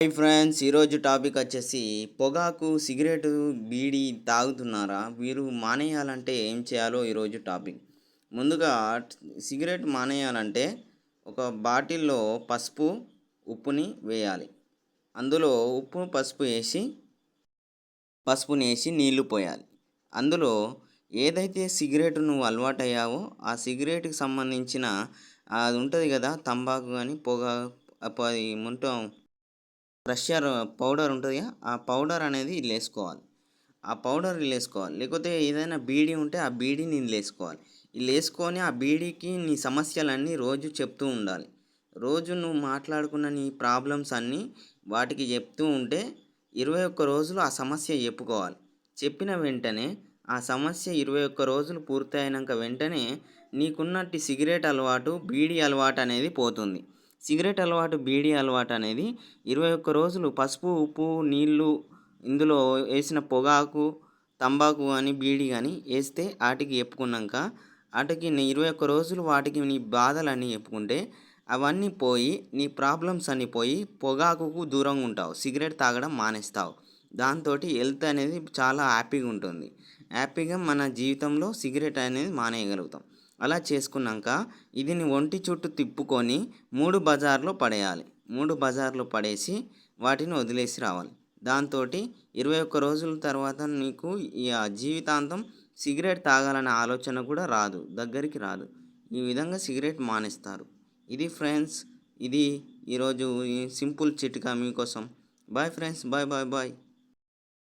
Hi friends, ఈరోజు topic వచ్చేసి పొగాకు సిగరెట్ బీడీ తాగుతున్నారా? వీరు మానేయాలంటే ఏం చేయాలో ఈరోజు టాపిక్. ముందుగా సిగరెట్ మానేయాలంటే ఒక బాటిల్లో పసుపు ఉప్పుని వేయాలి. అందులో ఉప్పు పసుపుని వేసి నీళ్లు పోయాలి. అందులో ఏదైతే సిగరెట్ నువ్వు అలవాటయ్యావో ఆ సిగరెట్కి సంబంధించిన అది ఉంటుంది కదా, తంబాకు కానీ మొత్తం ప్రెషర్ పౌడర్ ఉంటుందిగా, ఆ పౌడర్ అనేది వేసుకోవాలి. ఆ పౌడర్ వేసుకోవాలి. లేకపోతే ఏదైనా బీడీ ఉంటే ఆ బీడీని వేసుకోవాలి. వేసుకొని ఆ బీడీకి నీ సమస్యలన్నీ రోజు చెప్తూ ఉండాలి. రోజు నువ్వు మాట్లాడుకున్న నీ ప్రాబ్లమ్స్ అన్నీ వాటికి చెప్తూ ఉంటే 21 రోజులు ఆ సమస్య చెప్పుకోవాలి. చెప్పిన వెంటనే ఆ సమస్య 21 రోజులు పూర్తయినాక వెంటనే నీకున్నట్టి సిగరెట్ అలవాటు, బీడీ అలవాటు అనేది పోతుంది. సిగరెట్ అలవాటు, బీడీ అలవాటు అనేది 21 రోజులు పసుపు, ఉప్పు, నీళ్ళు ఇందులో వేసిన పొగాకు, తంబాకు కానీ, బీడీ కానీ వేస్తే వాటికి చెప్పుకున్నాక వాటికి నీ 21 రోజులు వాటికి నీ బాధలన్నీ చెప్పుకుంటే అవన్నీ పోయి నీ ప్రాబ్లమ్స్ అన్నీ పోయి పొగాకుకు దూరంగా ఉంటావు. సిగరెట్ తాగడం మానేస్తావు. దాంతో హెల్త్ అనేది చాలా హ్యాపీగా ఉంటుంది. హ్యాపీగా మన జీవితంలో సిగరెట్ అనేది మానేయగలుగుతాం. అలా చేసుకున్నాక ఇది నీ ఒంటి చుట్టూ తిప్పుకొని 3 బజార్లో పడేయాలి. 3 బజార్లో పడేసి వాటిని వదిలేసి రావాలి. దాంతో 21 రోజుల తర్వాత నీకు జీవితాంతం సిగరెట్ తాగాలనే ఆలోచన కూడా రాదు, దగ్గరికి రాదు. ఈ విధంగా సిగరెట్ మానేస్తారు. ఇది ఫ్రెండ్స్, ఇది ఈరోజు ఈ సింపుల్ చిట్కా మీకోసం. Bye friends, bye bye bye.